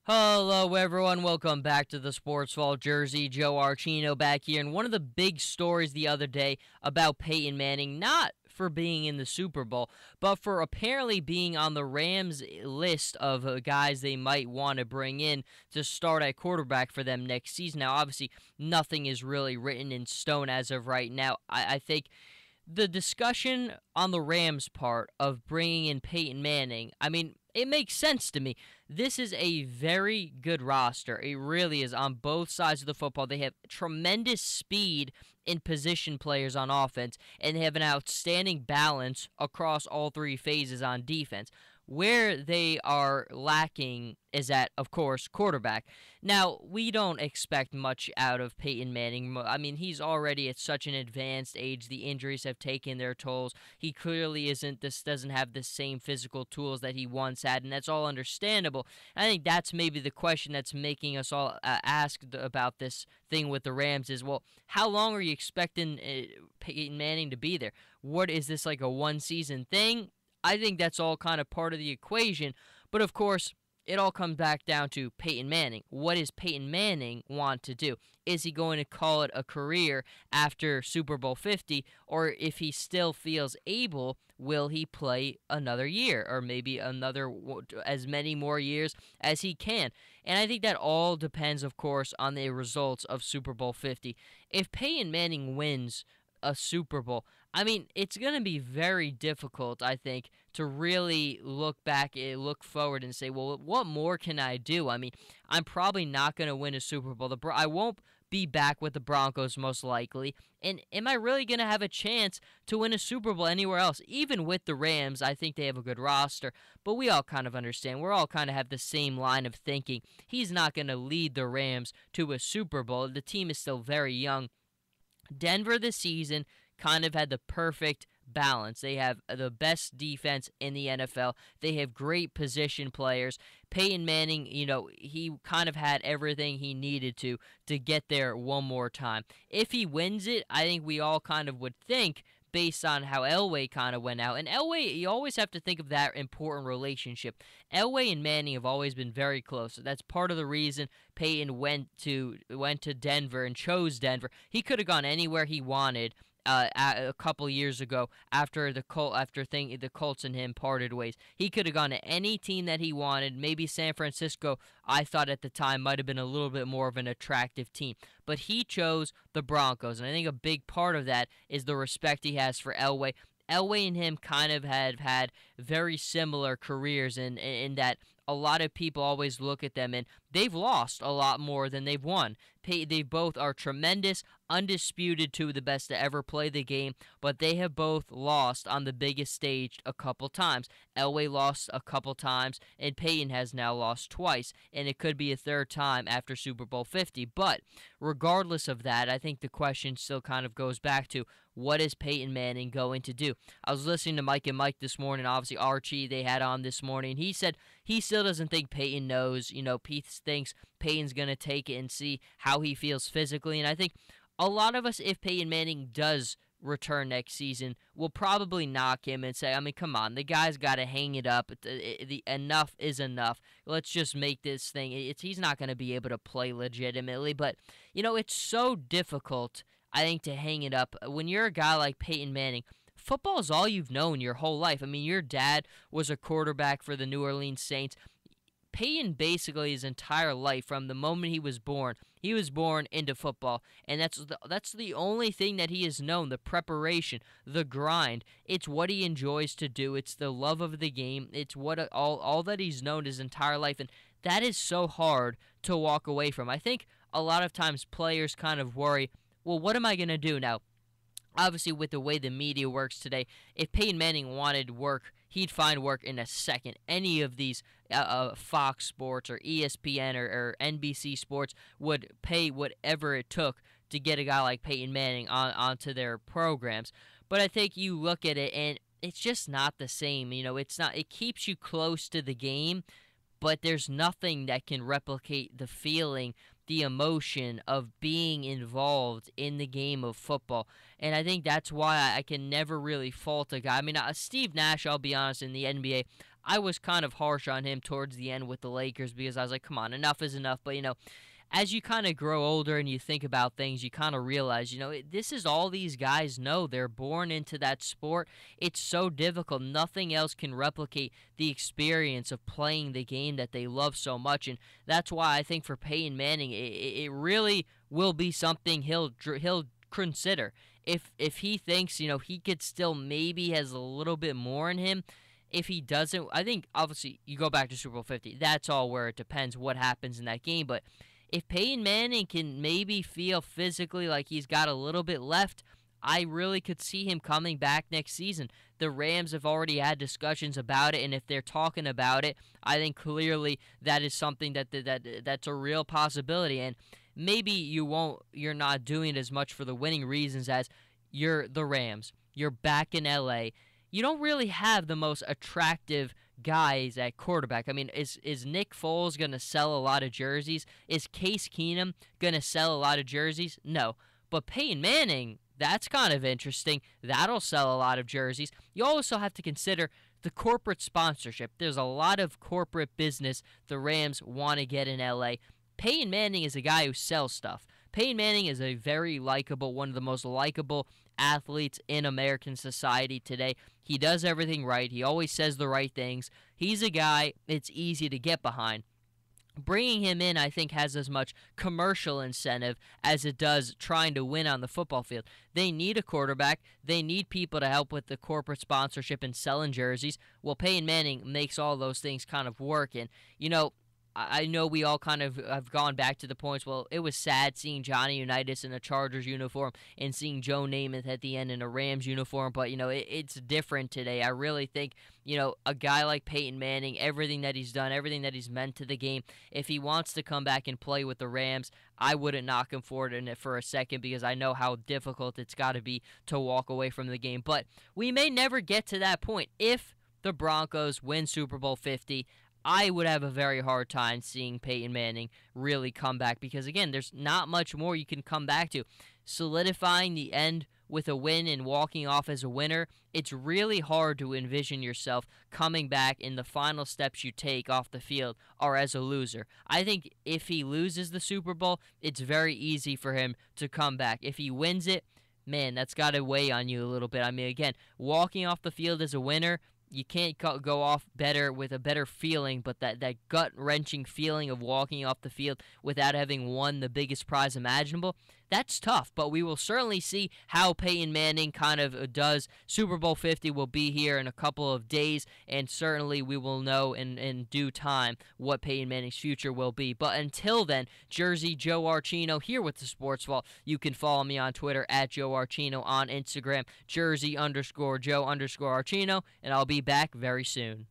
Hello, everyone. Welcome back to the Sports Vault Jersey. Joe Archino back here. And one of the big stories the other day about Peyton Manning, not for being in the Super Bowl, but for apparently being on the Rams list of guys they might want to bring in to start at quarterback for them next season. Now, obviously, nothing is really written in stone as of right now. I think the discussion on the Rams part of bringing in Peyton Manning, I mean, it makes sense to me. This is a very good roster. It really is on both sides of the football. They have tremendous speed in position players on offense, and they have an outstanding balance across all three phases on defense. Where they are lacking is at, of course, quarterback. Now, we don't expect much out of Peyton Manning. I mean, he's already at such an advanced age. The injuries have taken their tolls. He clearly doesn't have the same physical tools that he once had, and that's all understandable. I think that's maybe the question that's making us all ask about this thing with the Rams is, well, how long are you expecting Peyton Manning to be there? What is this, like a one-season thing? I think that's all kind of part of the equation. But of course, it all comes back down to Peyton Manning. What does Peyton Manning want to do? Is he going to call it a career after Super Bowl 50? Or if he still feels able, will he play another year? Or maybe another, as many more years as he can? And I think that all depends, of course, on the results of Super Bowl 50. If Peyton Manning wins a Super Bowl, I mean, it's going to be very difficult, I think, to really look back, look forward and say, well, what more can I do? I mean, I'm probably not going to win a Super Bowl. I won't be back with the Broncos most likely. And am I really going to have a chance to win a Super Bowl anywhere else? Even with the Rams, I think they have a good roster. But we all kind of understand. We're all kind of have the same line of thinking. He's not going to lead the Rams to a Super Bowl. The team is still very young. Denver this season kind of had the perfect balance. They have the best defense in the NFL. They have great position players. Peyton Manning, he kind of had everything he needed to get there one more time. If he wins it, I think we all kind of would think based on how Elway kind of went out. And Elway, you always have to think of that important relationship. Elway and Manning have always been very close. So that's part of the reason Peyton went to Denver and chose Denver. He could have gone anywhere he wanted. A couple years ago, after the Colts and him parted ways, he could have gone to any team that he wanted. Maybe San Francisco, I thought at the time, might have been a little bit more of an attractive team, but he chose the Broncos, and I think a big part of that is the respect he has for Elway. Elway and him kind of have had very similar careers in that a lot of people always look at them and they've lost a lot more than they've won. They both are tremendous, undisputed two of the best to ever play the game, but they have both lost on the biggest stage a couple times. Elway lost a couple times, and Peyton has now lost twice, and it could be a third time after Super Bowl 50. But regardless of that, I think the question still kind of goes back to, what is Peyton Manning going to do? I was listening to Mike and Mike this morning, obviously Archie they had on this morning. He said he still doesn't think Peyton knows. Pete thinks Peyton's going to take it and see how he feels physically. And I think a lot of us, if Peyton Manning does return next season, will probably knock him and say, I mean, come on, the guy's got to hang it up. The enough is enough. Let's just make this thing. He's not going to be able to play legitimately. But, it's so difficult, I think, to hang it up. When you're a guy like Peyton Manning, football is all you've known your whole life. I mean, your dad was a quarterback for the New Orleans Saints. Peyton basically his entire life, from the moment he was born into football, and that's the only thing that he has known: the preparation, the grind. It's what he enjoys to do. It's the love of the game. It's what all that he's known his entire life, and that is so hard to walk away from. I think a lot of times players kind of worry, well, what am I going to do now? Obviously, with the way the media works today, if Peyton Manning wanted work, he'd find work in a second. Any of these Fox Sports or ESPN or NBC Sports would pay whatever it took to get a guy like Peyton Manning onto their programs. But I think you look at it, and it's just not the same. It's not. It keeps you close to the game, but there's nothing that can replicate the feeling, the emotion of being involved in the game of football. And I think that's why I can never really fault a guy. I mean, Steve Nash, I'll be honest, in the NBA, I was kind of harsh on him towards the end with the Lakers because I was like, come on, enough is enough. But, as you kind of grow older and you think about things, you kind of realize, this is all these guys know. They're born into that sport. It's so difficult. Nothing else can replicate the experience of playing the game that they love so much. And that's why I think for Peyton Manning, it really will be something he'll consider. If he thinks, he could still maybe has a little bit more in him. If he doesn't, I think obviously you go back to Super Bowl 50. That's all where it depends what happens in that game. But if Peyton Manning can maybe feel physically like he's got a little bit left, I really could see him coming back next season. The Rams have already had discussions about it, and if they're talking about it, I think clearly that is something that's a real possibility. And maybe you're not doing it as much for the winning reasons as you're the Rams. You're back in LA. You don't really have the most attractive guys at quarterback. I mean, is Nick Foles going to sell a lot of jerseys? Is Case Keenum going to sell a lot of jerseys? No. But Peyton Manning, that's kind of interesting. That'll sell a lot of jerseys. You also have to consider the corporate sponsorship. There's a lot of corporate business the Rams want to get in LA. Peyton Manning is a guy who sells stuff. Peyton Manning is a very likable, one of the most likable athletes in American society today. He does everything right. He always says the right things. He's a guy it's easy to get behind. Bringing him in, I think, has as much commercial incentive as it does trying to win on the football field. They need a quarterback. They need people to help with the corporate sponsorship and selling jerseys. Well, Peyton Manning makes all those things kind of work. And, I know we all kind of have gone back to the points. Well, it was sad seeing Johnny Unitas in a Chargers uniform and seeing Joe Namath at the end in a Rams uniform. But, it's different today. I really think, a guy like Peyton Manning, everything that he's done, everything that he's meant to the game, if he wants to come back and play with the Rams, I wouldn't knock him for it for a second because I know how difficult it's got to be to walk away from the game. But we may never get to that point. If the Broncos win Super Bowl 50, I would have a very hard time seeing Peyton Manning really come back because, again, there's not much more you can come back to. Solidifying the end with a win and walking off as a winner, it's really hard to envision yourself coming back and the final steps you take off the field are as a loser. I think if he loses the Super Bowl, it's very easy for him to come back. If he wins it, man, that's got to weigh on you a little bit. I mean, again, walking off the field as a winner, you can't go off better with a better feeling, but that gut-wrenching feeling of walking off the field without having won the biggest prize imaginable, that's tough. But we will certainly see how Peyton Manning kind of does. Super Bowl 50 will be here in a couple of days, and certainly we will know in due time what Peyton Manning's future will be. But until then, Jersey Joe Archino here with the Sports Vault. You can follow me on Twitter at Joe Archino, on Instagram, Jersey_Joe_Archino, and I'll be back very soon.